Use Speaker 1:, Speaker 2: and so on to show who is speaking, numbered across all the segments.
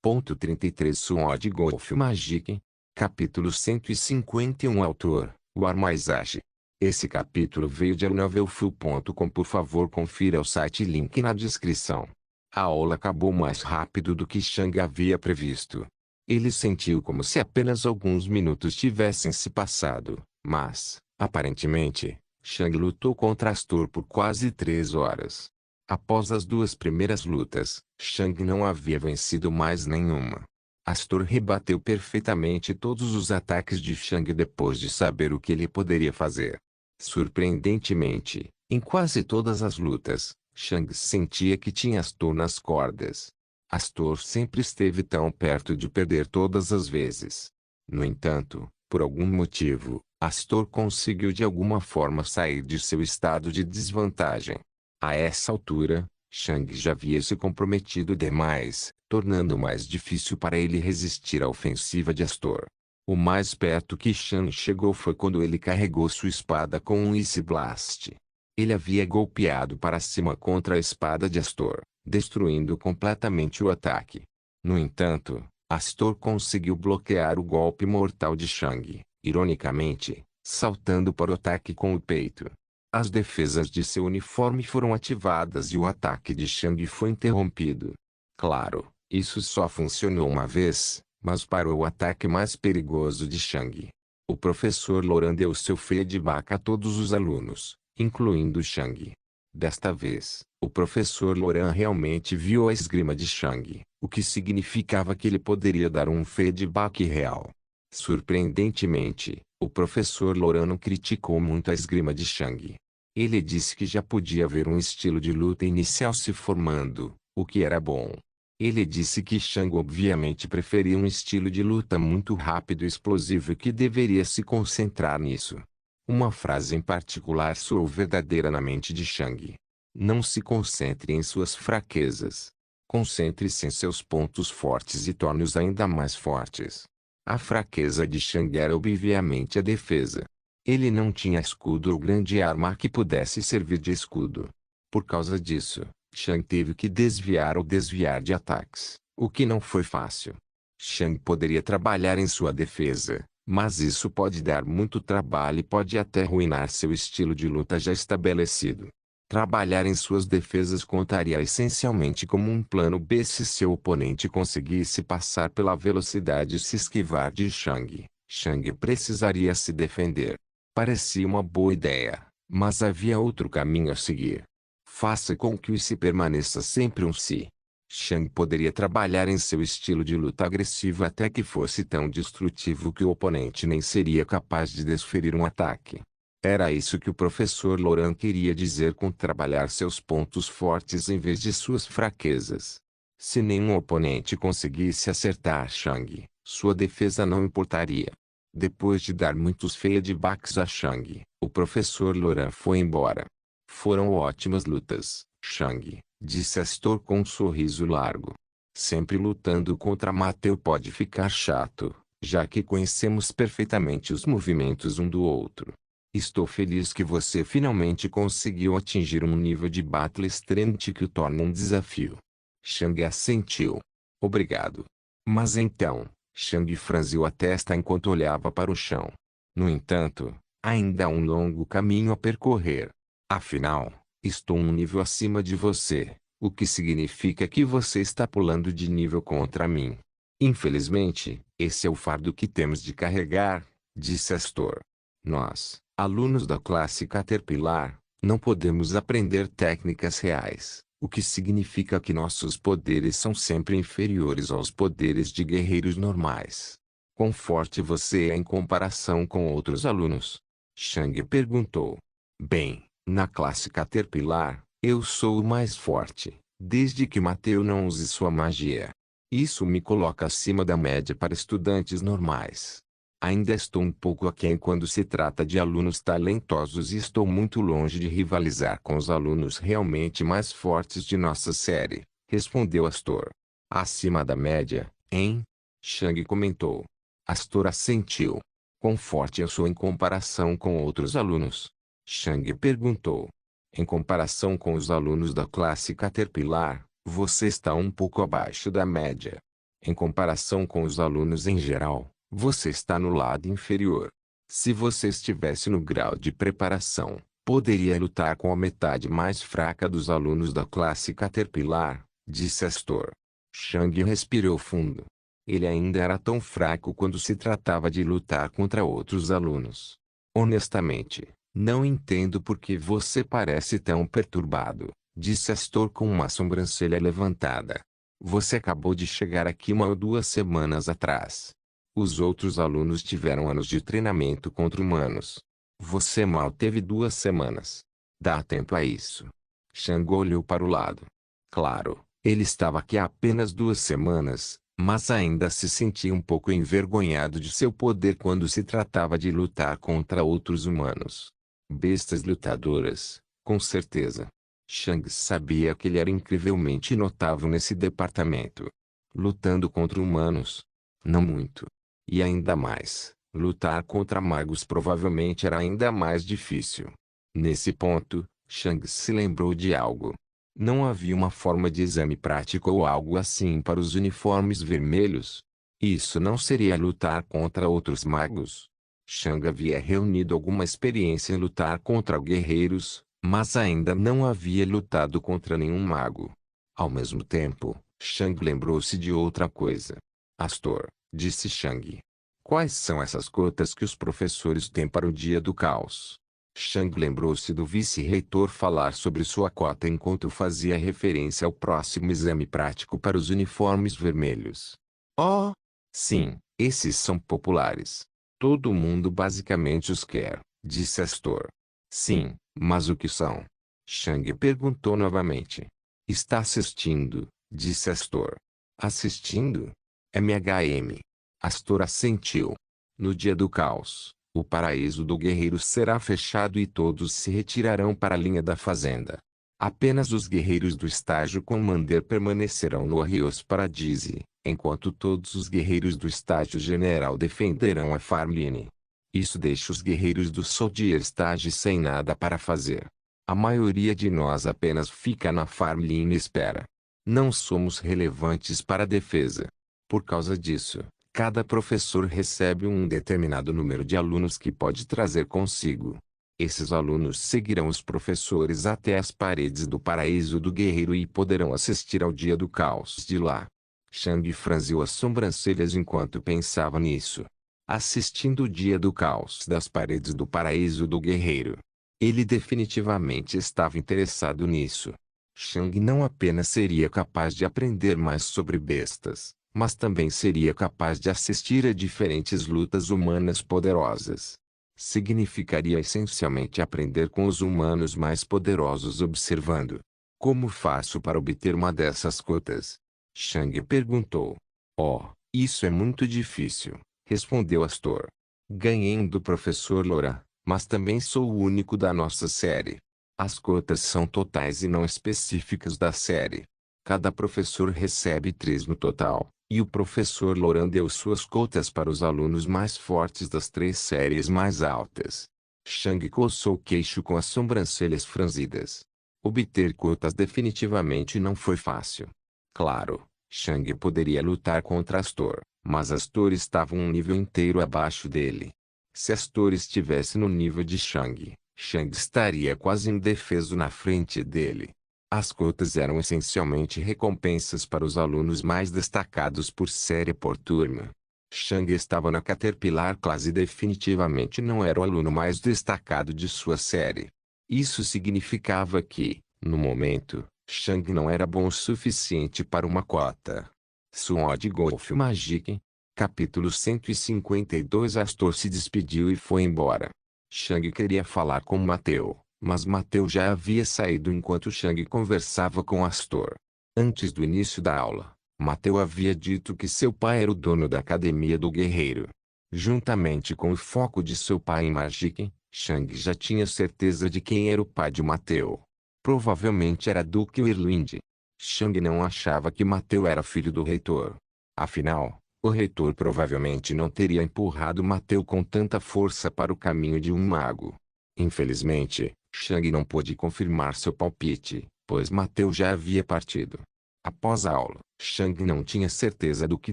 Speaker 1: 33 Sword Golf Magic. Capítulo 151 Autor, War Maizashi. Esse capítulo veio de novelfull.com. Por favor, confira o site, link na descrição. A aula acabou mais rápido do que Shang havia previsto. Ele sentiu como se apenas alguns minutos tivessem se passado, mas, aparentemente, Shang lutou contra Astor por quase 3 horas. Após as 2 primeiras lutas, Shang não havia vencido mais nenhuma. Astor rebateu perfeitamente todos os ataques de Shang depois de saber o que ele poderia fazer. Surpreendentemente, em quase todas as lutas, Shang sentia que tinha Astor nas cordas. Astor sempre esteve tão perto de perder todas as vezes. No entanto, por algum motivo, Astor conseguiu de alguma forma sair de seu estado de desvantagem. A essa altura, Shang já havia se comprometido demais, tornando mais difícil para ele resistir à ofensiva de Astor. O mais perto que Shang chegou foi quando ele carregou sua espada com um Ice Blast. Ele havia golpeado para cima contra a espada de Astor, destruindo completamente o ataque. No entanto, Astor conseguiu bloquear o golpe mortal de Shang, ironicamente, saltando para o ataque com o peito. As defesas de seu uniforme foram ativadas e o ataque de Shang foi interrompido. Claro, isso só funcionou uma vez, mas parou o ataque mais perigoso de Shang. O professor Loran deu seu feedback a todos os alunos, incluindo Shang. Desta vez, o professor Loran realmente viu a esgrima de Shang, o que significava que ele poderia dar um feedback real. Surpreendentemente, o professor Loran não criticou muito a esgrima de Shang. Ele disse que já podia ver um estilo de luta inicial se formando, o que era bom. Ele disse que Shang obviamente preferia um estilo de luta muito rápido e explosivo e que deveria se concentrar nisso. Uma frase em particular soou verdadeira na mente de Shang. Não se concentre em suas fraquezas. Concentre-se em seus pontos fortes e torne-os ainda mais fortes. A fraqueza de Shang era obviamente a defesa. Ele não tinha escudo ou grande arma que pudesse servir de escudo. Por causa disso, Shang teve que desviar ou desviar de ataques, o que não foi fácil. Shang poderia trabalhar em sua defesa, mas isso pode dar muito trabalho e pode até arruinar seu estilo de luta já estabelecido. Trabalhar em suas defesas contaria essencialmente como um plano B se seu oponente conseguisse passar pela velocidade e se esquivar de Shang. Shang precisaria se defender. Parecia uma boa ideia, mas havia outro caminho a seguir. Faça com que o Si permaneça sempre um Si. Shang poderia trabalhar em seu estilo de luta agressivo até que fosse tão destrutivo que o oponente nem seria capaz de desferir um ataque. Era isso que o professor Loran queria dizer com trabalhar seus pontos fortes em vez de suas fraquezas. Se nenhum oponente conseguisse acertar Shang, sua defesa não importaria. Depois de dar muitos feedbacks a Shang, o professor Loran foi embora. Foram ótimas lutas, Shang, disse Astor com um sorriso largo. Sempre lutando contra Mateu pode ficar chato, já que conhecemos perfeitamente os movimentos um do outro. Estou feliz que você finalmente conseguiu atingir um nível de battle strength que o torna um desafio. Shang assentiu. Obrigado. Mas então, Shang franziu a testa enquanto olhava para o chão. No entanto, ainda há um longo caminho a percorrer. Afinal, estou um nível acima de você, o que significa que você está pulando de nível contra mim. Infelizmente, esse é o fardo que temos de carregar, disse Astor. Nós, alunos da classe Caterpillar, não podemos aprender técnicas reais, o que significa que nossos poderes são sempre inferiores aos poderes de guerreiros normais. Quão forte você é em comparação com outros alunos? Shang perguntou. Bem, na classe Caterpillar, eu sou o mais forte, desde que Mateu não use sua magia. Isso me coloca acima da média para estudantes normais. Ainda estou um pouco aquém quando se trata de alunos talentosos e estou muito longe de rivalizar com os alunos realmente mais fortes de nossa série, respondeu Astor. Acima da média, hein? Shang comentou. Astor assentiu. Quão forte eu sou em comparação com outros alunos? Shang perguntou. Em comparação com os alunos da classe Caterpillar, você está um pouco abaixo da média. Em comparação com os alunos em geral, você está no lado inferior. Se você estivesse no grau de preparação, poderia lutar com a metade mais fraca dos alunos da classe Caterpillar, disse Astor. Chang respirou fundo. Ele ainda era tão fraco quando se tratava de lutar contra outros alunos. Honestamente, não entendo por que você parece tão perturbado, disse Astor com uma sobrancelha levantada. Você acabou de chegar aqui 1 ou 2 semanas atrás. Os outros alunos tiveram anos de treinamento contra humanos. Você mal teve 2 semanas. Dá tempo a isso. Chang olhou para o lado. Claro, ele estava aqui há apenas 2 semanas, mas ainda se sentia um pouco envergonhado de seu poder quando se tratava de lutar contra outros humanos. Bestas lutadoras, com certeza. Chang sabia que ele era incrivelmente notável nesse departamento. Lutando contra humanos? Não muito. E ainda mais, lutar contra magos provavelmente era ainda mais difícil. Nesse ponto, Chang se lembrou de algo. Não havia uma forma de exame prático ou algo assim para os uniformes vermelhos? Isso não seria lutar contra outros magos? Chang havia reunido alguma experiência em lutar contra guerreiros, mas ainda não havia lutado contra nenhum mago. Ao mesmo tempo, Chang lembrou-se de outra coisa. Astor, disse Chang. Quais são essas cotas que os professores têm para o dia do caos? Chang lembrou-se do vice-reitor falar sobre sua cota enquanto fazia referência ao próximo exame prático para os uniformes vermelhos. Oh! Sim, esses são populares. Todo mundo basicamente os quer, disse Astor. Sim, mas o que são? Chang perguntou novamente. Está assistindo, disse Astor. Assistindo? MHM. Astor assentiu. No dia do caos, o paraíso do guerreiro será fechado e todos se retirarão para a linha da fazenda. Apenas os guerreiros do estágio Commander permanecerão no Rios Paradise, enquanto todos os guerreiros do estágio General defenderão a Farmline. Isso deixa os guerreiros do Soldier Stage sem nada para fazer. A maioria de nós apenas fica na Farmline e espera. Não somos relevantes para a defesa. Por causa disso, cada professor recebe um determinado número de alunos que pode trazer consigo. Esses alunos seguirão os professores até as paredes do paraíso do guerreiro e poderão assistir ao dia do caos de lá. Chang franziu as sobrancelhas enquanto pensava nisso. Assistindo o dia do caos das paredes do paraíso do guerreiro. Ele definitivamente estava interessado nisso. Chang não apenas seria capaz de aprender mais sobre bestas, mas também seria capaz de assistir a diferentes lutas humanas poderosas. Significaria essencialmente aprender com os humanos mais poderosos observando. Como faço para obter uma dessas cotas? Chang perguntou. Oh, isso é muito difícil, respondeu Astor. Ganhei do professor Laura, mas também sou o único da nossa série. As cotas são totais e não específicas da série. Cada professor recebe 3 no total, e o professor Laurent deu suas cotas para os alunos mais fortes das 3 séries mais altas. Chang coçou o queixo com as sobrancelhas franzidas. Obter cotas definitivamente não foi fácil. Claro, Chang poderia lutar contra Astor, mas Astor estava um nível inteiro abaixo dele. Se Astor estivesse no nível de Chang, Chang estaria quase indefeso na frente dele. As cotas eram essencialmente recompensas para os alunos mais destacados por série por turma. Chang estava na Caterpillar Class e definitivamente não era o aluno mais destacado de sua série. Isso significava que, no momento, Chang não era bom o suficiente para uma cota. Sword Golf Magic. Capítulo 152. Astor se despediu e foi embora. Chang queria falar com Mateu, mas Mateu já havia saído enquanto Chang conversava com Astor. Antes do início da aula, Mateu havia dito que seu pai era o dono da Academia do Guerreiro. Juntamente com o foco de seu pai em Magic, Chang já tinha certeza de quem era o pai de Mateu. Provavelmente era Duke Whirlwind. Chang não achava que Mateu era filho do reitor. Afinal, o reitor provavelmente não teria empurrado Mateu com tanta força para o caminho de um mago. Infelizmente, Chang não pôde confirmar seu palpite, pois Mateu já havia partido. Após a aula, Shang não tinha certeza do que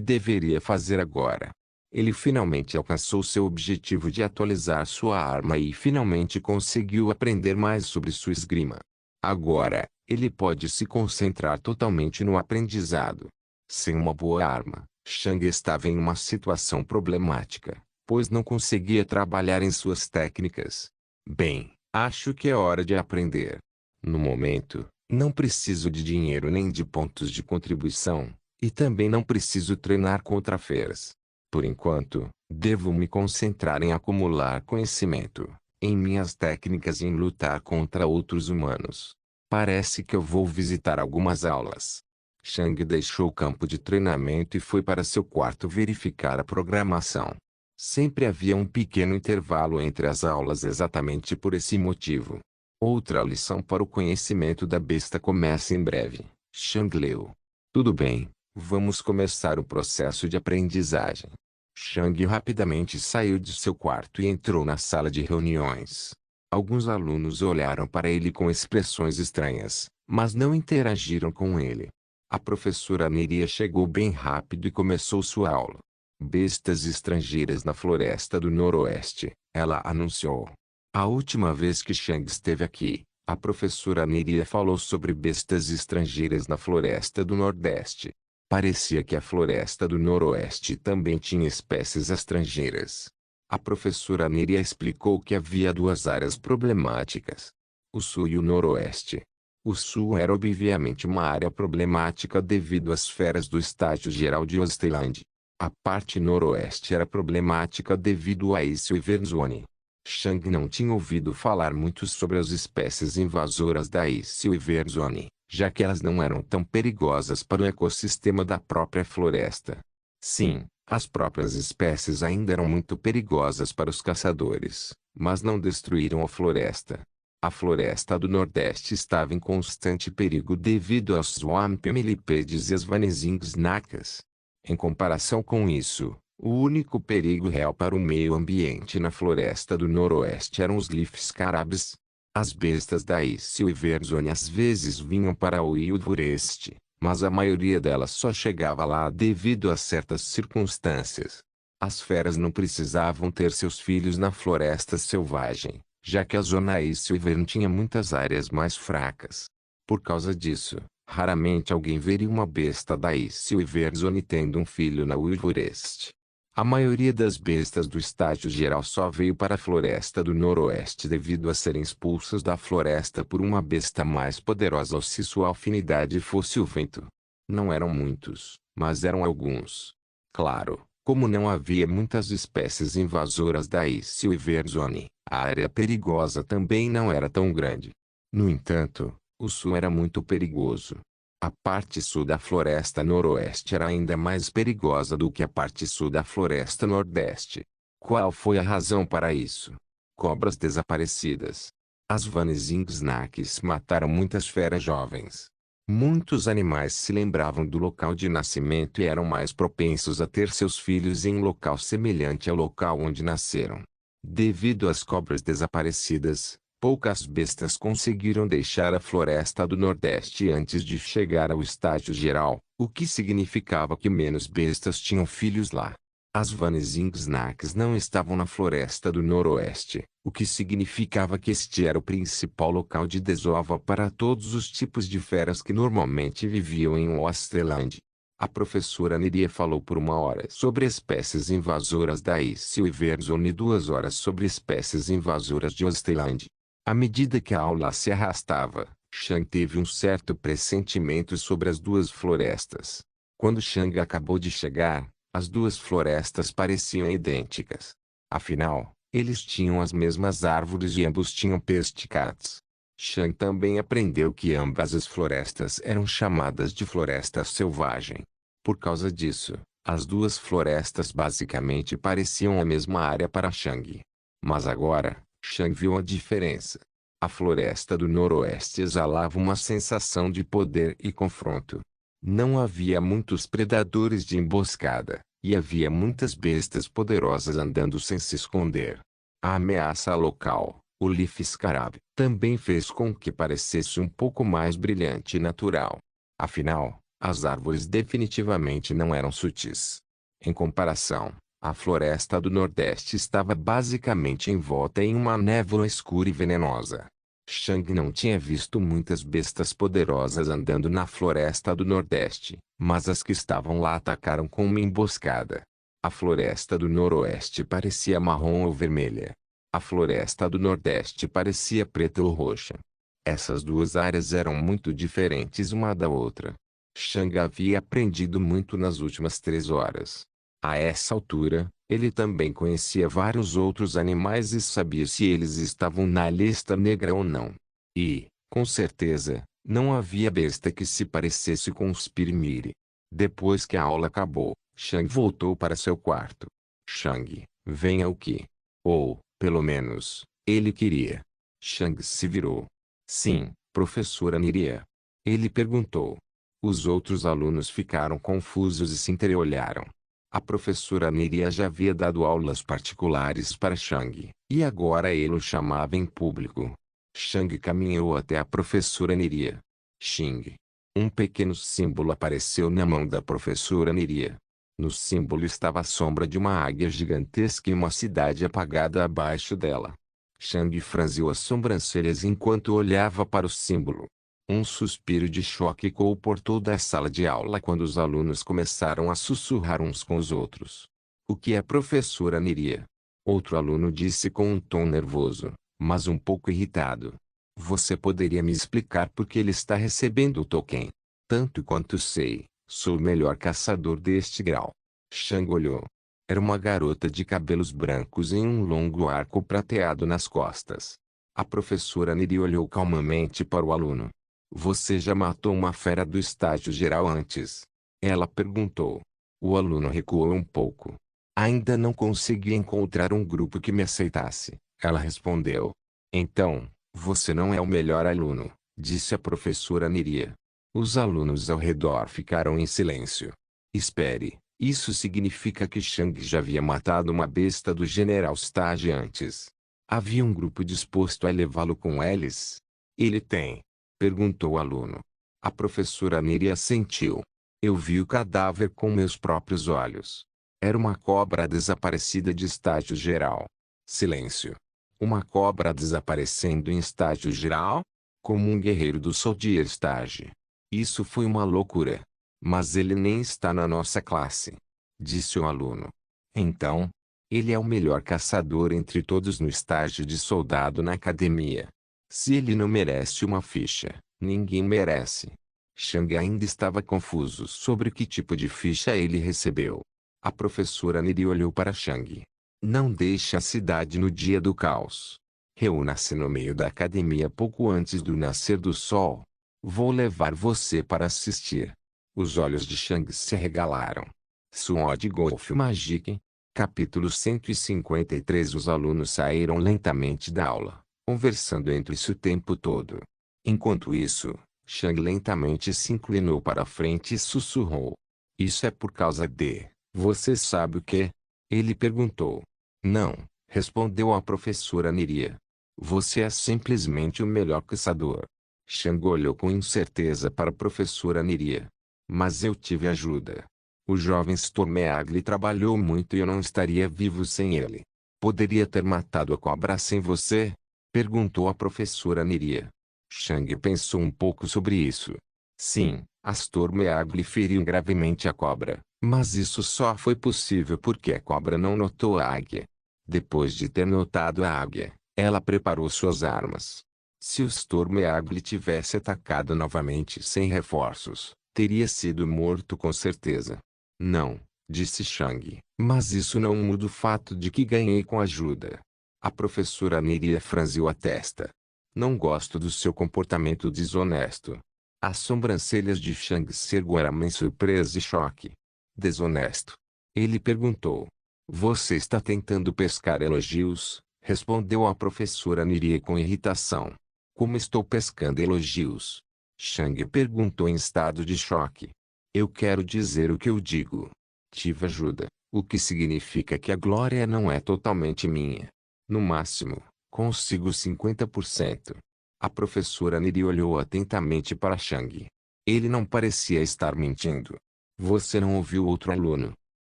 Speaker 1: deveria fazer agora. Ele finalmente alcançou seu objetivo de atualizar sua arma e finalmente conseguiu aprender mais sobre sua esgrima. Agora, ele pode se concentrar totalmente no aprendizado. Sem uma boa arma, Shang estava em uma situação problemática, pois não conseguia trabalhar em suas técnicas. Bem, acho que é hora de aprender. No momento, não preciso de dinheiro nem de pontos de contribuição, e também não preciso treinar contra feras. Por enquanto, devo me concentrar em acumular conhecimento, em minhas técnicas e em lutar contra outros humanos. Parece que eu vou visitar algumas aulas. Shang deixou o campo de treinamento e foi para seu quarto verificar a programação. Sempre havia um pequeno intervalo entre as aulas exatamente por esse motivo. Outra lição para o conhecimento da besta começa em breve. Shang leu. Tudo bem, vamos começar o processo de aprendizagem. Shang rapidamente saiu de seu quarto e entrou na sala de reuniões. Alguns alunos olharam para ele com expressões estranhas, mas não interagiram com ele. A professora Neria chegou bem rápido e começou sua aula. Bestas estrangeiras na floresta do Noroeste, ela anunciou. A última vez que Shang esteve aqui, a professora Neria falou sobre bestas estrangeiras na floresta do Nordeste. Parecia que a floresta do Noroeste também tinha espécies estrangeiras. A professora Neria explicou que havia duas áreas problemáticas: o Sul e o Noroeste. O Sul era obviamente uma área problemática devido às feras do estágio geral de Osteland. A parte Noroeste era problemática devido a Ace e Verzone. Shang não tinha ouvido falar muito sobre as espécies invasoras da Ace e Verzone, já que elas não eram tão perigosas para o ecossistema da própria floresta. Sim, as próprias espécies ainda eram muito perigosas para os caçadores, mas não destruíram a floresta. A floresta do Nordeste estava em constante perigo devido aos Swamp Millipedes e as Vanezing-Snakas. Em comparação com isso, o único perigo real para o meio ambiente na floresta do Noroeste eram os Leaf Scarabs. As bestas da Ace e Verzone às vezes vinham para o Wildforest, mas a maioria delas só chegava lá devido a certas circunstâncias. As feras não precisavam ter seus filhos na floresta selvagem, já que a zona Ace e Verzone tinha muitas áreas mais fracas. Por causa disso, raramente alguém veria uma besta da Ace e Verzone tendo um filho na Wildforest. A maioria das bestas do estágio geral só veio para a floresta do Noroeste devido a serem expulsas da floresta por uma besta mais poderosa ou se sua afinidade fosse o vento. Não eram muitos, mas eram alguns. Claro, como não havia muitas espécies invasoras da Ace e Verzone, a área perigosa também não era tão grande. No entanto, o sul era muito perigoso. A parte sul da floresta noroeste era ainda mais perigosa do que a parte sul da floresta nordeste. Qual foi a razão para isso? Cobras desaparecidas. As Vanezing-Snakes mataram muitas feras jovens. Muitos animais se lembravam do local de nascimento e eram mais propensos a ter seus filhos em um local semelhante ao local onde nasceram. Devido às cobras desaparecidas, poucas bestas conseguiram deixar a floresta do Nordeste antes de chegar ao estágio geral, o que significava que menos bestas tinham filhos lá. As Vanezing-Snakes não estavam na floresta do Noroeste, o que significava que este era o principal local de desova para todos os tipos de feras que normalmente viviam em Osteland. A professora Neria falou por 1 hora sobre espécies invasoras da Ace e Verzone e 2 horas sobre espécies invasoras de Osteland. À medida que a aula se arrastava, Shang teve um certo pressentimento sobre as duas florestas. Quando Shang acabou de chegar, as duas florestas pareciam idênticas. Afinal, eles tinham as mesmas árvores e ambos tinham pesticats. Shang também aprendeu que ambas as florestas eram chamadas de floresta selvagem. Por causa disso, as duas florestas basicamente pareciam a mesma área para Shang. Mas agora, Shang viu a diferença. A floresta do Noroeste exalava uma sensação de poder e confronto. Não havia muitos predadores de emboscada, e havia muitas bestas poderosas andando sem se esconder. A ameaça local, o Leaf Scarab, também fez com que parecesse um pouco mais brilhante e natural. Afinal, As árvores definitivamente não eram sutis. Em comparação, a floresta do Nordeste estava basicamente envolta em uma névoa escura e venenosa. Chang não tinha visto muitas bestas poderosas andando na floresta do Nordeste, mas as que estavam lá atacaram com uma emboscada. A floresta do Noroeste parecia marrom ou vermelha. A floresta do Nordeste parecia preta ou roxa. Essas duas áreas eram muito diferentes uma da outra. Chang havia aprendido muito nas últimas 3 horas. A essa altura, ele também conhecia vários outros animais e sabia se eles estavam na lista negra ou não. E, com certeza, não havia besta que se parecesse com os Spirimiri. Depois que a aula acabou, Chang voltou para seu quarto. Chang, venha o que? Ou, pelo menos, ele queria. Chang se virou. Sim, professora Niria. Ele perguntou. Os outros alunos ficaram confusos e se entreolharam. A professora Niria já havia dado aulas particulares para Chang, e agora ele o chamava em público. Chang caminhou até a professora Niria. Xing. Um pequeno símbolo apareceu na mão da professora Niria. No símbolo estava a sombra de uma águia gigantesca e uma cidade apagada abaixo dela. Chang franziu as sobrancelhas enquanto olhava para o símbolo. Um suspiro de choque ecoou por toda a sala de aula quando os alunos começaram a sussurrar uns com os outros. O que é professora Niria? Outro aluno disse com um tom nervoso, mas um pouco irritado. Você poderia me explicar por que ele está recebendo o token? Tanto quanto sei, sou o melhor caçador deste grau. Chang olhou. Era uma garota de cabelos brancos e um longo arco prateado nas costas. A professora Niria olhou calmamente para o aluno. Você já matou uma fera do estágio geral antes? Ela perguntou. O aluno recuou um pouco. Ainda não consegui encontrar um grupo que me aceitasse, ela respondeu. Então, você não é o melhor aluno, disse a professora Niria. Os alunos ao redor ficaram em silêncio. Espere, isso significa que Chang já havia matado uma besta do General Stage antes. Havia um grupo disposto a levá-lo com eles? Ele tem? Perguntou o aluno. A professora Niria assentiu. Eu vi o cadáver com meus próprios olhos. Era uma cobra desaparecida de estágio geral. Silêncio. Uma cobra desaparecendo em estágio geral? Como um guerreiro do Soldier Stage. Isso foi uma loucura. Mas ele nem está na nossa classe. Disse o aluno. Então, ele é o melhor caçador entre todos no estágio de soldado na academia. Se ele não merece uma ficha, ninguém merece. Chang ainda estava confuso sobre que tipo de ficha ele recebeu. A professora Niri olhou para Chang. Não deixe a cidade no dia do caos. Reúna-se no meio da academia pouco antes do nascer do sol. Vou levar você para assistir. Os olhos de Chang se arregalaram. Sword Golf Magic. Capítulo 153. Os alunos saíram lentamente da aula, conversando entre si o tempo todo. Enquanto isso, Chang lentamente se inclinou para a frente e sussurrou. Isso é por causa de... Você sabe o que? Ele perguntou. Não, respondeu a professora Niria. Você é simplesmente o melhor caçador. Chang olhou com incerteza para a professora Niria. Mas eu tive ajuda. O jovem Stormeagli trabalhou muito e eu não estaria vivo sem ele. Poderia ter matado a cobra sem você? Perguntou a professora Niria. Chang pensou um pouco sobre isso. Sim, a Stormeagli feriu gravemente a cobra, mas isso só foi possível porque a cobra não notou a águia. Depois de ter notado a águia, ela preparou suas armas. Se o Stormeagli tivesse atacado novamente sem reforços, teria sido morto com certeza. Não, disse Chang, mas isso não muda o fato de que ganhei com ajuda. A professora Niria franziu a testa. Não gosto do seu comportamento desonesto. As sobrancelhas de Chang se ergueram em surpresa e choque. Desonesto? Ele perguntou. Você está tentando pescar elogios? Respondeu a professora Niria com irritação. Como estou pescando elogios? Chang perguntou em estado de choque. Eu quero dizer o que eu digo. Tive ajuda, o que significa que a glória não é totalmente minha. No máximo, consigo 50%. A professora Niri olhou atentamente para Chang. Ele não parecia estar mentindo. Você não ouviu outro aluno?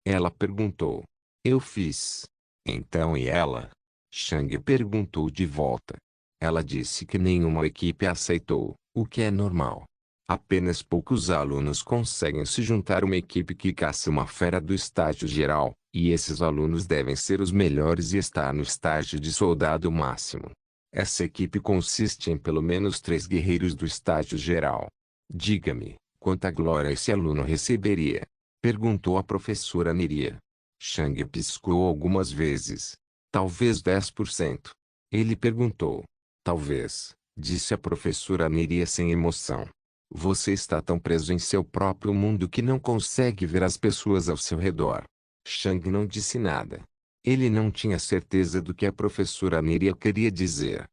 Speaker 1: Ela perguntou. Eu fiz. Então e ela? Chang perguntou de volta. Ela disse que nenhuma equipe aceitou, o que é normal. Apenas poucos alunos conseguem se juntar a uma equipe que caça uma fera do estágio geral, e esses alunos devem ser os melhores e estar no estágio de soldado máximo. Essa equipe consiste em pelo menos 3 guerreiros do estágio geral. Diga-me, quanta glória esse aluno receberia? Perguntou a professora Neria. Chang piscou algumas vezes. Talvez 10%. Ele perguntou. Talvez, disse a professora Neria sem emoção. Você está tão preso em seu próprio mundo que não consegue ver as pessoas ao seu redor. Chang não disse nada. Ele não tinha certeza do que a professora Neria queria dizer.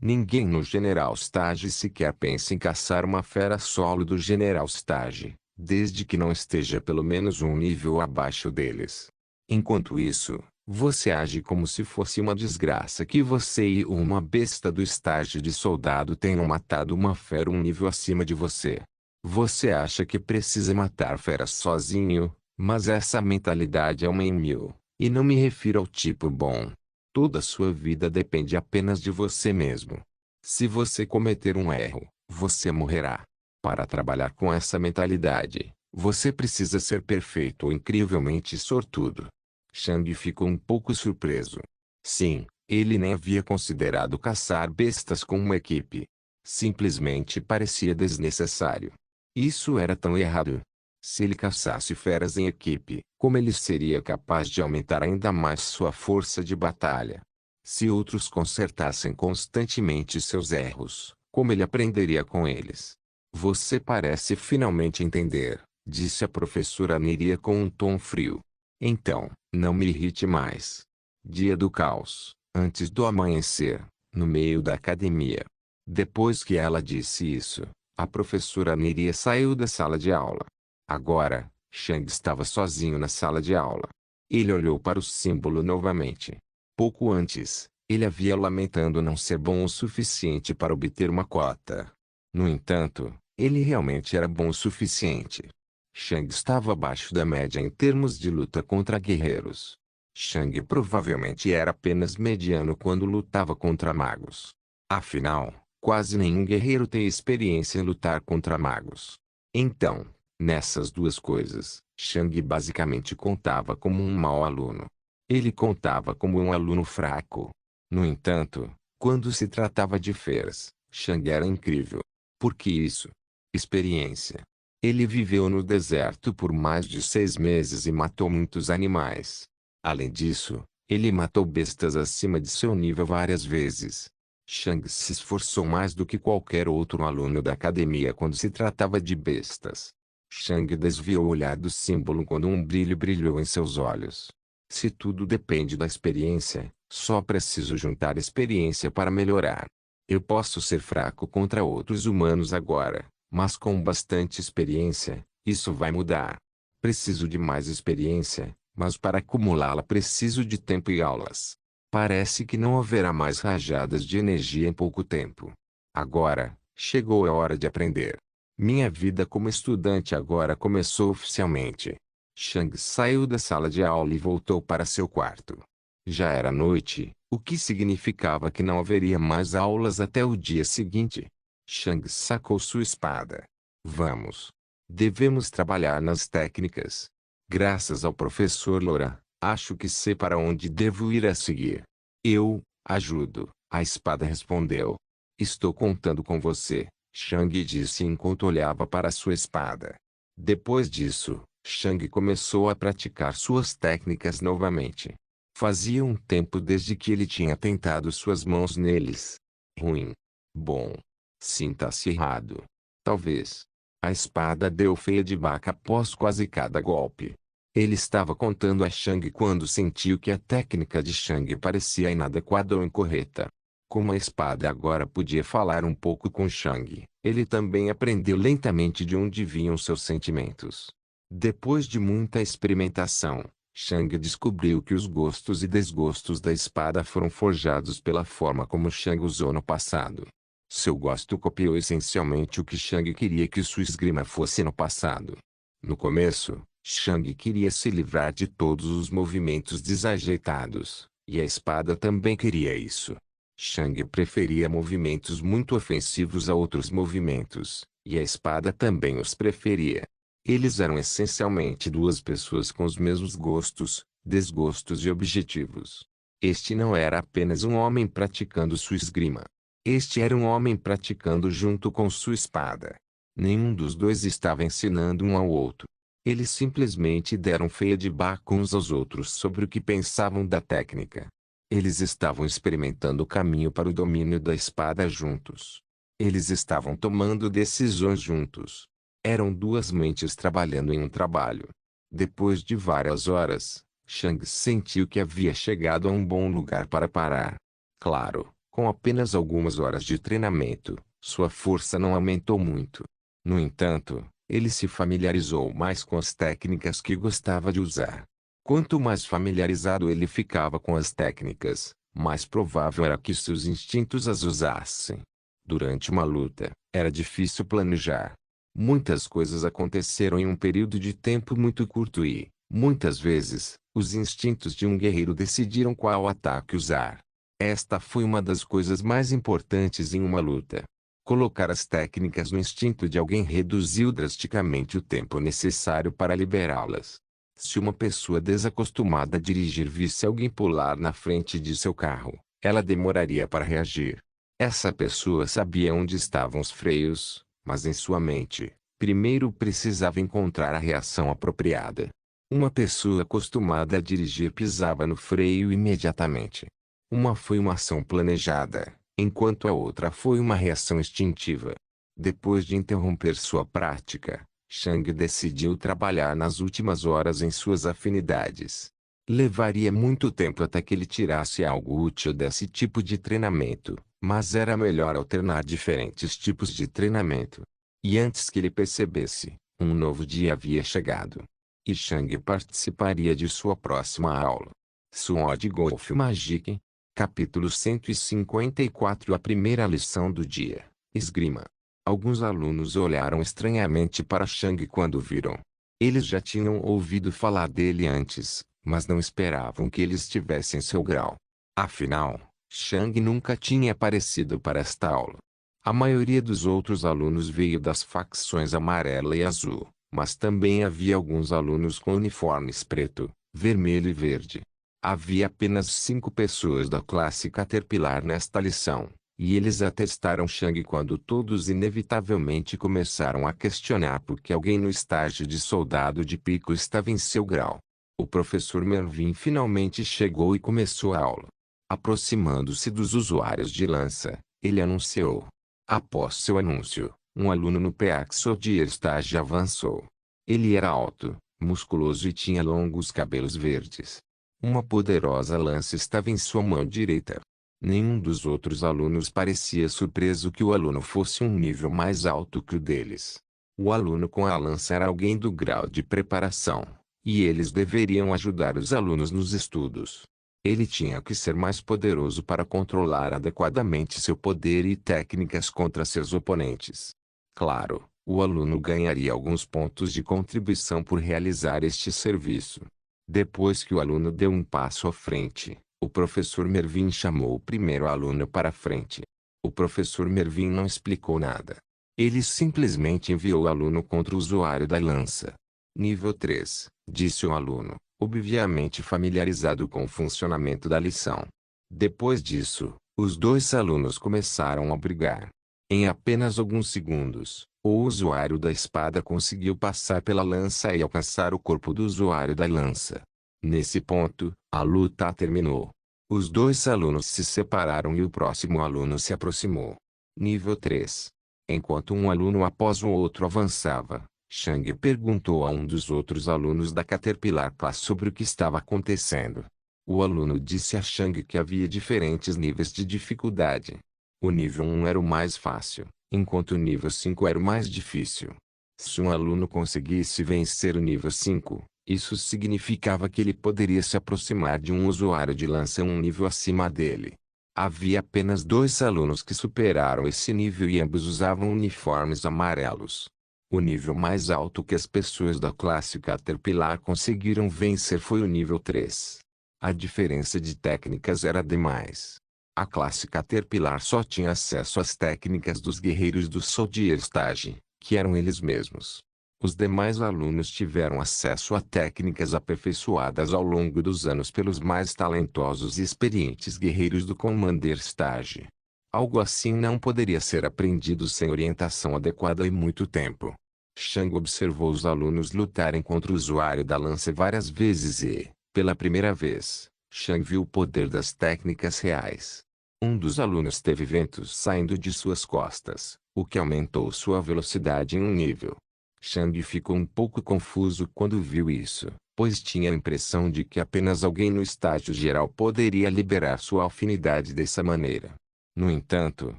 Speaker 1: Ninguém no General Stage sequer pensa em caçar uma fera solo do General Stage, desde que não esteja pelo menos um nível abaixo deles. Enquanto isso, você age como se fosse uma desgraça que você e uma besta do estágio de soldado tenham matado uma fera um nível acima de você. Você acha que precisa matar feras sozinho, mas essa mentalidade é uma em mil, e não me refiro ao tipo bom. Toda a sua vida depende apenas de você mesmo. Se você cometer um erro, você morrerá. Para trabalhar com essa mentalidade, você precisa ser perfeito ou incrivelmente sortudo. Chang ficou um pouco surpreso. Sim, ele nem havia considerado caçar bestas com uma equipe. Simplesmente parecia desnecessário. Isso era tão errado. Se ele caçasse feras em equipe, como ele seria capaz de aumentar ainda mais sua força de batalha? Se outros consertassem constantemente seus erros, como ele aprenderia com eles? Você parece finalmente entender, disse a professora Neria com um tom frio. Então, não me irrite mais. Dia do caos, antes do amanhecer, no meio da academia. Depois que ela disse isso, a professora Neria saiu da sala de aula. Agora, Chang estava sozinho na sala de aula. Ele olhou para o símbolo novamente. Pouco antes, ele havia lamentando não ser bom o suficiente para obter uma cota. No entanto, ele realmente era bom o suficiente. Chang estava abaixo da média em termos de luta contra guerreiros. Chang provavelmente era apenas mediano quando lutava contra magos. Afinal, quase nenhum guerreiro tem experiência em lutar contra magos. Então, nessas duas coisas, Chang basicamente contava como um mau aluno. Ele contava como um aluno fraco. No entanto, quando se tratava de feras, Chang era incrível. Por que isso? Experiência. Ele viveu no deserto por mais de 6 meses e matou muitos animais. Além disso, ele matou bestas acima de seu nível várias vezes. Chang se esforçou mais do que qualquer outro aluno da academia quando se tratava de bestas. Chang desviou o olhar do símbolo quando um brilho brilhou em seus olhos. Se tudo depende da experiência, só preciso juntar experiência para melhorar. Eu posso ser fraco contra outros humanos agora, mas com bastante experiência, isso vai mudar. Preciso de mais experiência, mas para acumulá-la preciso de tempo e aulas. Parece que não haverá mais rajadas de energia em pouco tempo. Agora, chegou a hora de aprender. Minha vida como estudante agora começou oficialmente. Chang saiu da sala de aula e voltou para seu quarto. Já era noite, o que significava que não haveria mais aulas até o dia seguinte. Chang sacou sua espada. Vamos. Devemos trabalhar nas técnicas. Graças ao professor Laura, acho que sei para onde devo ir a seguir. Eu ajudo, a espada respondeu. Estou contando com você, Chang disse enquanto olhava para sua espada. Depois disso, Chang começou a praticar suas técnicas novamente. Fazia um tempo desde que ele tinha tentado suas mãos neles. Ruim. Bom. Sinta-se errado. Talvez. A espada deu feia de vaca após quase cada golpe. Ele estava contando a Chang quando sentiu que a técnica de Chang parecia inadequada ou incorreta. Como a espada agora podia falar um pouco com Chang, ele também aprendeu lentamente de onde vinham seus sentimentos. Depois de muita experimentação, Chang descobriu que os gostos e desgostos da espada foram forjados pela forma como Chang usou no passado. Seu gosto copiou essencialmente o que Shang queria que sua esgrima fosse no passado. No começo, Shang queria se livrar de todos os movimentos desajeitados, e a espada também queria isso. Shang preferia movimentos muito ofensivos a outros movimentos, e a espada também os preferia. Eles eram essencialmente duas pessoas com os mesmos gostos, desgostos e objetivos. Este não era apenas um homem praticando sua esgrima. Este era um homem praticando junto com sua espada. Nenhum dos dois estava ensinando um ao outro. Eles simplesmente deram feia de baco uns aos outros sobre o que pensavam da técnica. Eles estavam experimentando o caminho para o domínio da espada juntos. Eles estavam tomando decisões juntos. Eram duas mentes trabalhando em um trabalho. Depois de várias horas, Shang sentiu que havia chegado a um bom lugar para parar. Claro, com apenas algumas horas de treinamento, sua força não aumentou muito. No entanto, ele se familiarizou mais com as técnicas que gostava de usar. Quanto mais familiarizado ele ficava com as técnicas, mais provável era que seus instintos as usassem. Durante uma luta, era difícil planejar. Muitas coisas aconteceram em um período de tempo muito curto e, muitas vezes, os instintos de um guerreiro decidiram qual ataque usar. Esta foi uma das coisas mais importantes em uma luta. Colocar as técnicas no instinto de alguém reduziu drasticamente o tempo necessário para liberá-las. Se uma pessoa desacostumada a dirigir visse alguém pular na frente de seu carro, ela demoraria para reagir. Essa pessoa sabia onde estavam os freios, mas em sua mente, primeiro precisava encontrar a reação apropriada. Uma pessoa acostumada a dirigir pisava no freio imediatamente. Uma foi uma ação planejada, enquanto a outra foi uma reação instintiva. Depois de interromper sua prática, Shang decidiu trabalhar nas últimas horas em suas afinidades. Levaria muito tempo até que ele tirasse algo útil desse tipo de treinamento, mas era melhor alternar diferentes tipos de treinamento. E antes que ele percebesse, um novo dia havia chegado. E Shang participaria de sua próxima aula. Sword Golf Magic. Capítulo 154. A primeira lição do dia. Esgrima. Alguns alunos olharam estranhamente para Shang quando viram. Eles já tinham ouvido falar dele antes, mas não esperavam que ele estivesse em seu grau. Afinal, Shang nunca tinha aparecido para esta aula. A maioria dos outros alunos veio das facções amarela e azul, mas também havia alguns alunos com uniformes preto, vermelho e verde. Havia apenas 5 pessoas da classe Caterpillar nesta lição, e eles atestaram Shang quando todos inevitavelmente começaram a questionar por que alguém no estágio de soldado de pico estava em seu grau. O professor Mervin finalmente chegou e começou a aula. Aproximando-se dos usuários de lança, ele anunciou. Após seu anúncio, um aluno no Peaxo de estágio avançou. Ele era alto, musculoso e tinha longos cabelos verdes. Uma poderosa lança estava em sua mão direita. Nenhum dos outros alunos parecia surpreso que o aluno fosse um nível mais alto que o deles. O aluno com a lança era alguém do grau de preparação, e eles deveriam ajudar os alunos nos estudos. Ele tinha que ser mais poderoso para controlar adequadamente seu poder e técnicas contra seus oponentes. Claro, o aluno ganharia alguns pontos de contribuição por realizar este serviço. Depois que o aluno deu um passo à frente, o professor Mervin chamou o primeiro aluno para a frente. O professor Mervin não explicou nada. Ele simplesmente enviou o aluno contra o usuário da lança. Nível 3, disse o aluno, obviamente familiarizado com o funcionamento da lição. Depois disso, os dois alunos começaram a brigar. Em apenas alguns segundos, o usuário da espada conseguiu passar pela lança e alcançar o corpo do usuário da lança. Nesse ponto, a luta terminou. Os dois alunos se separaram e o próximo aluno se aproximou. Nível 3. Enquanto um aluno após o outro avançava, Shang perguntou a um dos outros alunos da Caterpillar Class sobre o que estava acontecendo. O aluno disse a Shang que havia diferentes níveis de dificuldade. O nível 1 era o mais fácil, enquanto o nível 5 era o mais difícil. Se um aluno conseguisse vencer o nível 5, isso significava que ele poderia se aproximar de um usuário de lança um nível acima dele. Havia apenas 2 alunos que superaram esse nível e ambos usavam uniformes amarelos. O nível mais alto que as pessoas da classe Caterpillar conseguiram vencer foi o nível 3. A diferença de técnicas era demais. A classe Caterpillar só tinha acesso às técnicas dos guerreiros do Soldier Stage, que eram eles mesmos. Os demais alunos tiveram acesso a técnicas aperfeiçoadas ao longo dos anos pelos mais talentosos e experientes guerreiros do Commander Stage. Algo assim não poderia ser aprendido sem orientação adequada e muito tempo. Shang observou os alunos lutarem contra o usuário da lança várias vezes e, pela primeira vez, Shang viu o poder das técnicas reais. Um dos alunos teve ventos saindo de suas costas, o que aumentou sua velocidade em um nível. Shang ficou um pouco confuso quando viu isso, pois tinha a impressão de que apenas alguém no estágio geral poderia liberar sua afinidade dessa maneira. No entanto,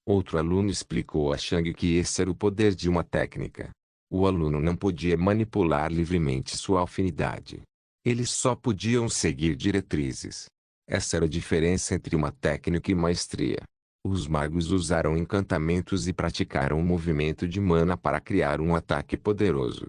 Speaker 1: outro aluno explicou a Shang que esse era o poder de uma técnica. O aluno não podia manipular livremente sua afinidade. Eles só podiam seguir diretrizes. Essa era a diferença entre uma técnica e maestria. Os magos usaram encantamentos e praticaram o movimento de mana para criar um ataque poderoso.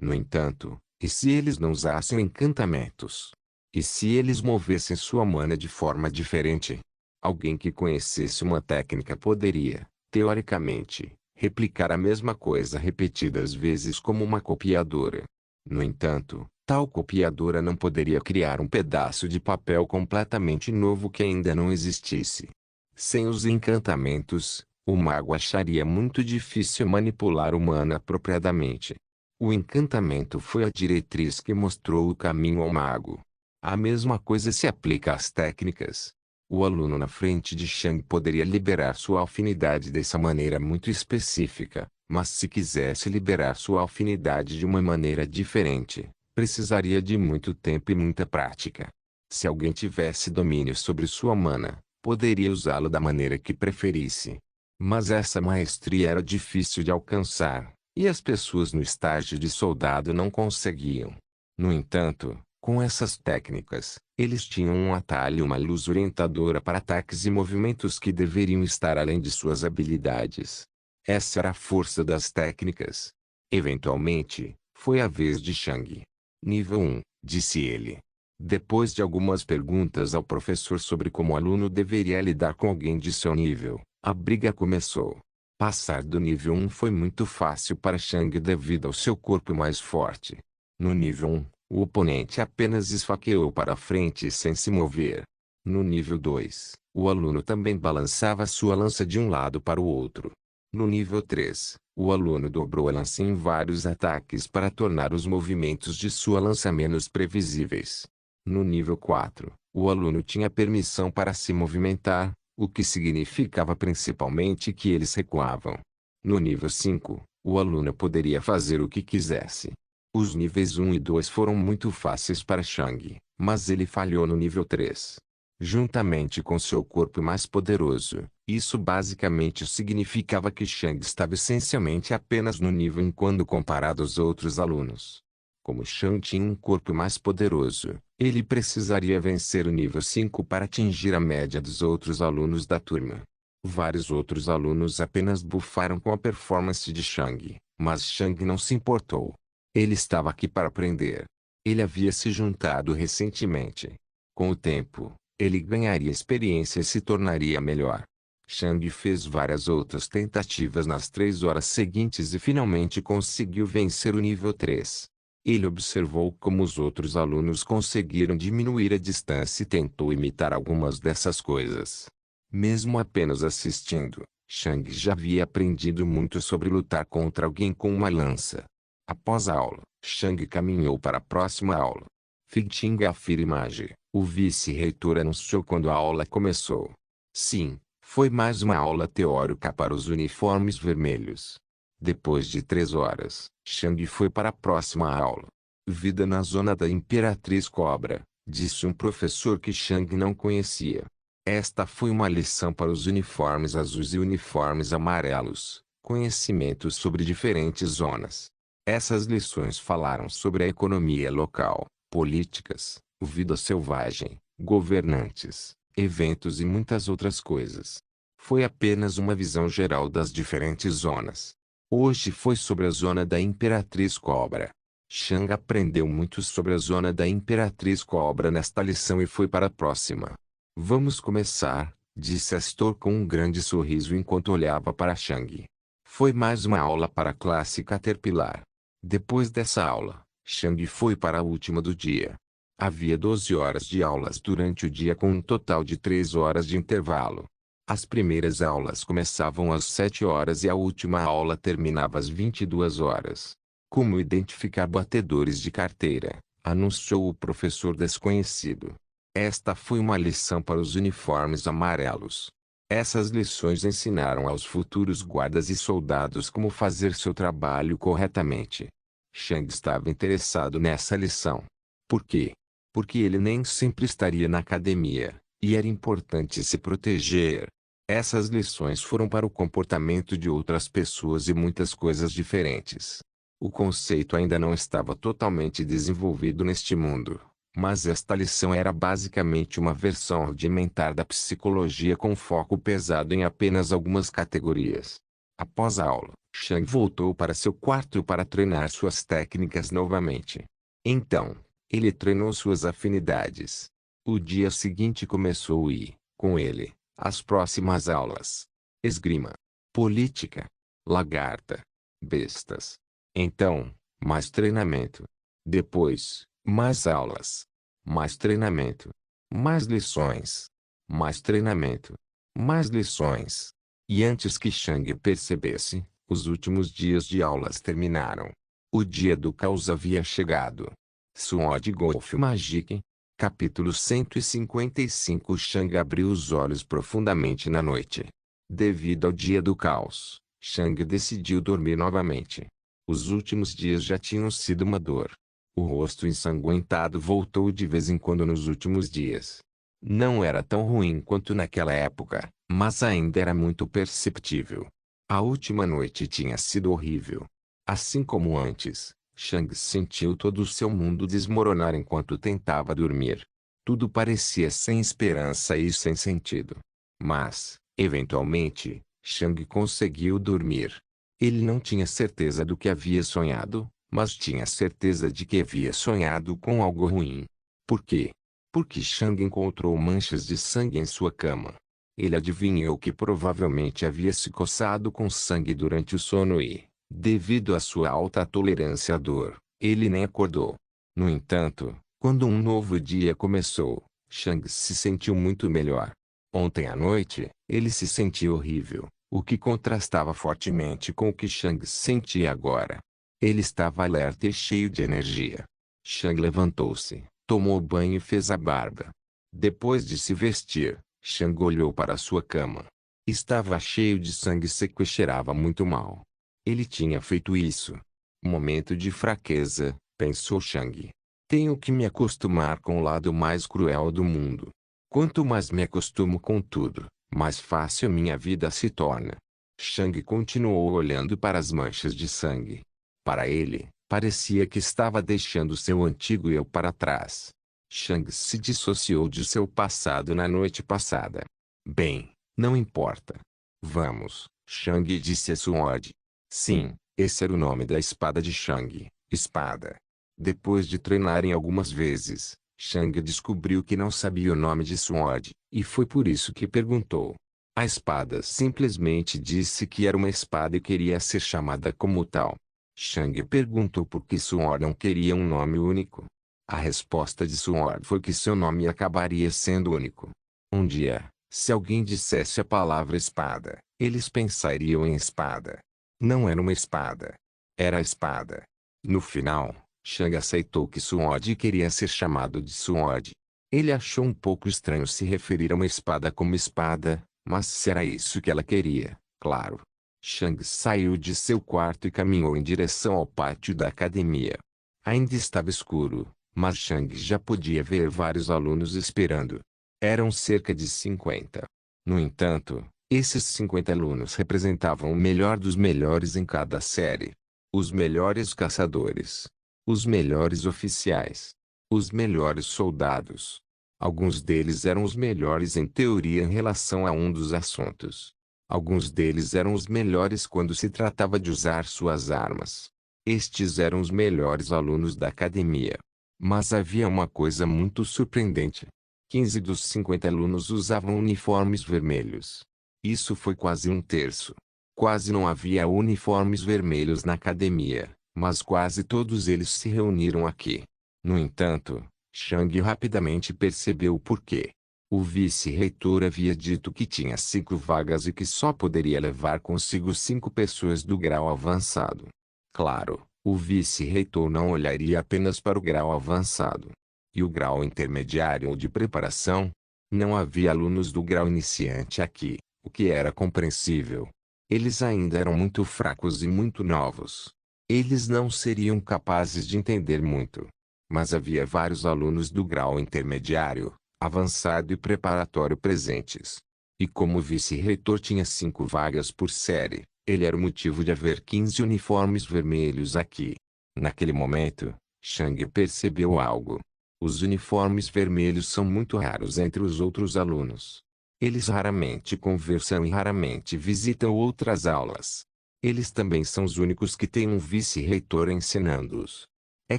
Speaker 1: No entanto, e se eles não usassem encantamentos? E se eles movessem sua mana de forma diferente? Alguém que conhecesse uma técnica poderia, teoricamente, replicar a mesma coisa repetidas vezes como uma copiadora. No entanto, tal copiadora não poderia criar um pedaço de papel completamente novo que ainda não existisse. Sem os encantamentos, o mago acharia muito difícil manipular o mana apropriadamente. O encantamento foi a diretriz que mostrou o caminho ao mago. A mesma coisa se aplica às técnicas. O aluno na frente de Shang poderia liberar sua afinidade dessa maneira muito específica, mas se quisesse liberar sua afinidade de uma maneira diferente, precisaria de muito tempo e muita prática. Se alguém tivesse domínio sobre sua mana, poderia usá-lo da maneira que preferisse. Mas essa maestria era difícil de alcançar, e as pessoas no estágio de soldado não conseguiam. No entanto, com essas técnicas, eles tinham um atalho e uma luz orientadora para ataques e movimentos que deveriam estar além de suas habilidades. Essa era a força das técnicas. Eventualmente, foi a vez de Shang. Nível 1, disse ele. Depois de algumas perguntas ao professor sobre como o aluno deveria lidar com alguém de seu nível, a briga começou. Passar do nível 1 foi muito fácil para Shang devido ao seu corpo mais forte. No nível 1, o oponente apenas esfaqueou para frente sem se mover. No nível 2, o aluno também balançava sua lança de um lado para o outro. No nível 3, o aluno dobrou a lança em vários ataques para tornar os movimentos de sua lança menos previsíveis. No nível 4, o aluno tinha permissão para se movimentar, o que significava principalmente que eles recuavam. No nível 5, o aluno poderia fazer o que quisesse. Os níveis 1 e 2 foram muito fáceis para Shang, mas ele falhou no nível 3. Juntamente com seu corpo mais poderoso, isso basicamente significava que Shang estava essencialmente apenas no nível 1 quando comparado aos outros alunos. Como Shang tinha um corpo mais poderoso, ele precisaria vencer o nível 5 para atingir a média dos outros alunos da turma. Vários outros alunos apenas bufaram com a performance de Shang, mas Shang não se importou. Ele estava aqui para aprender. Ele havia se juntado recentemente. Com o tempo, ele ganharia experiência e se tornaria melhor. Shang fez várias outras tentativas nas 3 horas seguintes e finalmente conseguiu vencer o nível 3. Ele observou como os outros alunos conseguiram diminuir a distância e tentou imitar algumas dessas coisas. Mesmo apenas assistindo, Shang já havia aprendido muito sobre lutar contra alguém com uma lança. Após a aula, Shang caminhou para a próxima aula. Figting Afirmage, o vice-reitor anunciou quando a aula começou. Sim, foi mais uma aula teórica para os uniformes vermelhos. Depois de 3 horas, Shang foi para a próxima aula. Vida na zona da Imperatriz Cobra, disse um professor que Shang não conhecia. Esta foi uma lição para os uniformes azuis e uniformes amarelos, conhecimentos sobre diferentes zonas. Essas lições falaram sobre a economia local, políticas, vida selvagem, governantes, eventos e muitas outras coisas. Foi apenas uma visão geral das diferentes zonas. Hoje foi sobre a zona da Imperatriz Cobra. Shang aprendeu muito sobre a zona da Imperatriz Cobra nesta lição e foi para a próxima. Vamos começar, disse Astor com um grande sorriso enquanto olhava para Shang. Foi mais uma aula para a classe Caterpillar. Depois dessa aula, Shang foi para a última do dia. Havia 12 horas de aulas durante o dia com um total de 3 horas de intervalo. As primeiras aulas começavam às 7 horas e a última aula terminava às 22 horas. Como identificar batedores de carteira, anunciou o professor desconhecido. Esta foi uma lição para os uniformes amarelos. Essas lições ensinaram aos futuros guardas e soldados como fazer seu trabalho corretamente. Shang estava interessado nessa lição. Por quê? Porque ele nem sempre estaria na academia, e era importante se proteger. Essas lições foram para o comportamento de outras pessoas e muitas coisas diferentes. O conceito ainda não estava totalmente desenvolvido neste mundo, mas esta lição era basicamente uma versão rudimentar da psicologia com foco pesado em apenas algumas categorias. Após a aula, Shang voltou para seu quarto para treinar suas técnicas novamente. Então, ele treinou suas afinidades. O dia seguinte começou e, com ele, as próximas aulas: esgrima, política, lagarta, bestas. Então, mais treinamento. Depois, mais aulas, mais treinamento, mais lições, mais treinamento, mais lições. E antes que Shang percebesse, os últimos dias de aulas terminaram. O dia do caos havia chegado. Sword Golf Magic. Capítulo 155. Shang abriu os olhos profundamente na noite. Devido ao dia do caos, Shang decidiu dormir novamente. Os últimos dias já tinham sido uma dor. O rosto ensanguentado voltou de vez em quando nos últimos dias. Não era tão ruim quanto naquela época, mas ainda era muito perceptível. A última noite tinha sido horrível. Assim como antes, Shang sentiu todo o seu mundo desmoronar enquanto tentava dormir. Tudo parecia sem esperança e sem sentido. Mas, eventualmente, Shang conseguiu dormir. Ele não tinha certeza do que havia sonhado, mas tinha certeza de que havia sonhado com algo ruim. Por quê? Porque Shang encontrou manchas de sangue em sua cama. Ele adivinhou que provavelmente havia se coçado com sangue durante o sono e, devido à sua alta tolerância à dor, ele nem acordou. No entanto, quando um novo dia começou, Shang se sentiu muito melhor. Ontem à noite, ele se sentia horrível, o que contrastava fortemente com o que Shang sentia agora. Ele estava alerta e cheio de energia. Shang levantou-se, tomou banho e fez a barba. Depois de se vestir, Shang olhou para sua cama. Estava cheio de sangue seco e cheirava muito mal. Ele tinha feito isso. Momento de fraqueza, pensou Shang. Tenho que me acostumar com o lado mais cruel do mundo. Quanto mais me acostumo com tudo, mais fácil minha vida se torna. Shang continuou olhando para as manchas de sangue. Para ele, parecia que estava deixando seu antigo eu para trás. Shang se dissociou de seu passado na noite passada. Bem, não importa. Vamos, Shang disse a Sword. Sim, esse era o nome da espada de Shang, espada. Depois de treinarem algumas vezes, Shang descobriu que não sabia o nome de Sword, e foi por isso que perguntou. A espada simplesmente disse que era uma espada e queria ser chamada como tal. Shang perguntou por que Sword não queria um nome único. A resposta de Sword foi que seu nome acabaria sendo único. Um dia, se alguém dissesse a palavra espada, eles pensariam em espada. Não era uma espada. Era a espada. No final, Shang aceitou que Sword queria ser chamado de Sword. Ele achou um pouco estranho se referir a uma espada como espada, mas se era isso que ela queria, claro. Shang saiu de seu quarto e caminhou em direção ao pátio da academia. Ainda estava escuro, mas Shang já podia ver vários alunos esperando. Eram cerca de 50. No entanto, esses 50 alunos representavam o melhor dos melhores em cada série. Os melhores caçadores. Os melhores oficiais. Os melhores soldados. Alguns deles eram os melhores em teoria em relação a um dos assuntos. Alguns deles eram os melhores quando se tratava de usar suas armas. Estes eram os melhores alunos da academia. Mas havia uma coisa muito surpreendente. 15 dos 50 alunos usavam uniformes vermelhos. Isso foi quase um terço. Quase não havia uniformes vermelhos na academia, mas quase todos eles se reuniram aqui. No entanto, Chang rapidamente percebeu o porquê. O vice-reitor havia dito que tinha 5 vagas e que só poderia levar consigo 5 pessoas do grau avançado. Claro, o vice-reitor não olharia apenas para o grau avançado. E o grau intermediário ou de preparação? Não havia alunos do grau iniciante aqui, o que era compreensível. Eles ainda eram muito fracos e muito novos. Eles não seriam capazes de entender muito. Mas havia vários alunos do grau intermediário, avançado e preparatório presentes. E como o vice-reitor tinha 5 vagas por série, ele era o motivo de haver 15 uniformes vermelhos aqui. Naquele momento, Chang percebeu algo. Os uniformes vermelhos são muito raros entre os outros alunos. Eles raramente conversam e raramente visitam outras aulas. Eles também são os únicos que têm um vice-reitor ensinando-os. É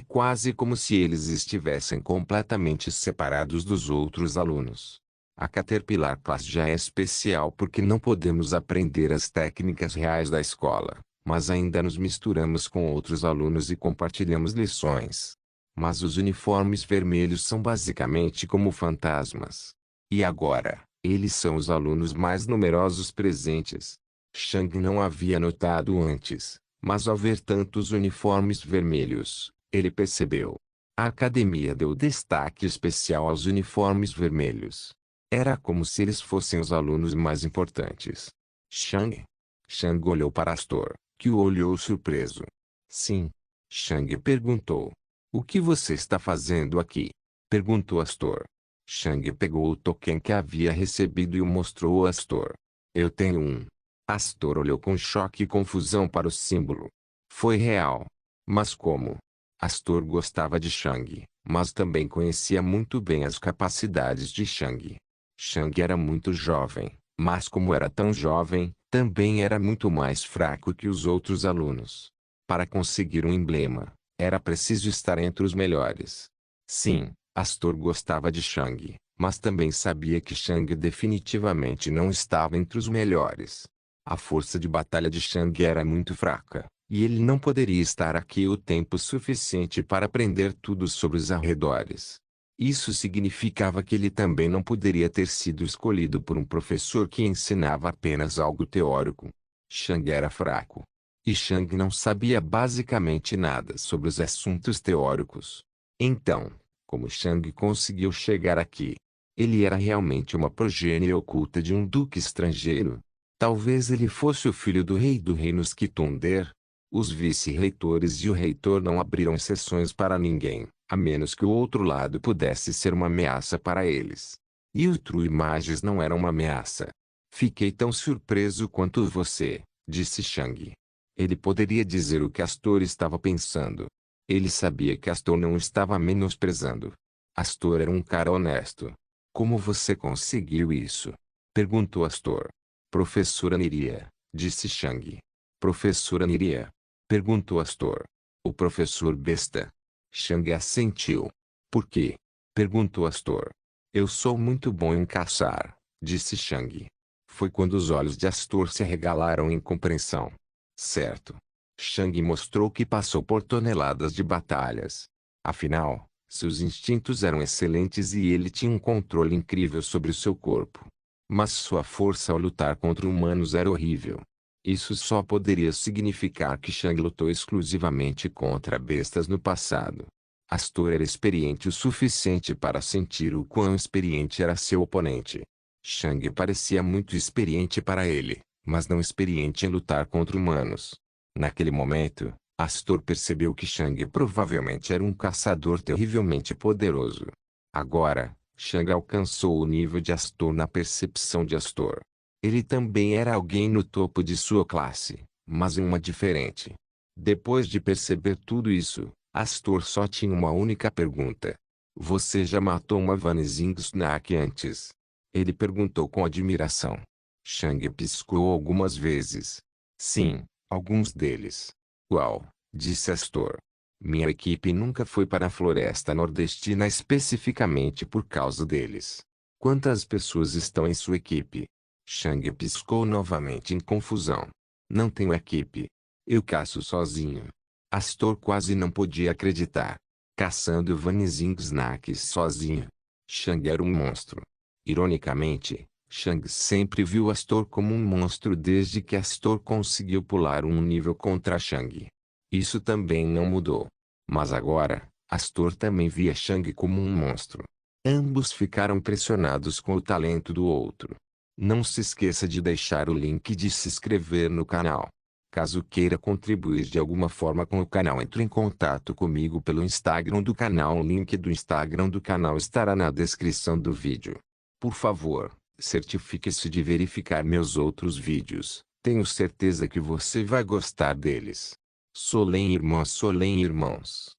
Speaker 1: quase como se eles estivessem completamente separados dos outros alunos. A Caterpillar Class já é especial porque não podemos aprender as técnicas reais da escola, mas ainda nos misturamos com outros alunos e compartilhamos lições. Mas os uniformes vermelhos são basicamente como fantasmas. E agora, eles são os alunos mais numerosos presentes. Chang não havia notado antes, mas ao ver tantos uniformes vermelhos, ele percebeu. A academia deu destaque especial aos uniformes vermelhos. Era como se eles fossem os alunos mais importantes. Chang? Chang olhou para Astor, que o olhou surpreso. Sim. Chang perguntou. O que você está fazendo aqui? Perguntou Astor. Chang pegou o token que havia recebido e o mostrou a Astor. Eu tenho um. Astor olhou com choque e confusão para o símbolo. Foi real. Mas como? Astor gostava de Chang, mas também conhecia muito bem as capacidades de Chang. Chang era muito jovem, mas como era tão jovem, também era muito mais fraco que os outros alunos. Para conseguir um emblema, era preciso estar entre os melhores. Sim, Astor gostava de Chang, mas também sabia que Chang definitivamente não estava entre os melhores. A força de batalha de Chang era muito fraca, e ele não poderia estar aqui o tempo suficiente para aprender tudo sobre os arredores. Isso significava que ele também não poderia ter sido escolhido por um professor que ensinava apenas algo teórico. Chang era fraco. E Chang não sabia basicamente nada sobre os assuntos teóricos. Então, como Chang conseguiu chegar aqui? Ele era realmente uma progênie oculta de um duque estrangeiro. Talvez ele fosse o filho do rei do reino Skitunder. Os vice-reitores e o reitor não abriram sessões para ninguém, a menos que o outro lado pudesse ser uma ameaça para eles. E o True Mages não era uma ameaça. Fiquei tão surpreso quanto você, disse Chang. Ele poderia dizer o que Astor estava pensando. Ele sabia que Astor não estava menosprezando. Astor era um cara honesto. Como você conseguiu isso? Perguntou Astor. Professora Niria, disse Chang. Professora Niria? Perguntou Astor. O professor besta. Chang assentiu. Por quê? Perguntou Astor. Eu sou muito bom em caçar, disse Chang. Foi quando os olhos de Astor se arregalaram em compreensão. Certo. Chang mostrou que passou por toneladas de batalhas. Afinal, seus instintos eram excelentes e ele tinha um controle incrível sobre o seu corpo. Mas sua força ao lutar contra humanos era horrível. Isso só poderia significar que Chang lutou exclusivamente contra bestas no passado. Astor era experiente o suficiente para sentir o quão experiente era seu oponente. Chang parecia muito experiente para ele, mas não experiente em lutar contra humanos. Naquele momento, Astor percebeu que Chang provavelmente era um caçador terrivelmente poderoso. Agora, Chang alcançou o nível de Astor na percepção de Astor. Ele também era alguém no topo de sua classe, mas em uma diferente. Depois de perceber tudo isso, Astor só tinha uma única pergunta. Você já matou uma Vanishing Snack antes? Ele perguntou com admiração. Chang piscou algumas vezes. Sim, alguns deles. Uau, disse Astor. Minha equipe nunca foi para a floresta nordestina especificamente por causa deles. Quantas pessoas estão em sua equipe? Chang piscou novamente em confusão. Não tenho equipe. Eu caço sozinho. Astor quase não podia acreditar. Caçando Vanishing Snacks sozinho. Chang era um monstro. Ironicamente, Chang sempre viu Astor como um monstro desde que Astor conseguiu pular um nível contra Chang. Isso também não mudou. Mas agora, Astor também via Chang como um monstro. Ambos ficaram impressionados com o talento do outro. Não se esqueça de deixar o link de se inscrever no canal. Caso queira contribuir de alguma forma com o canal, entre em contato comigo pelo Instagram do canal. O link do Instagram do canal estará na descrição do vídeo. Por favor, certifique-se de verificar meus outros vídeos. Tenho certeza que você vai gostar deles. Solem irmãos.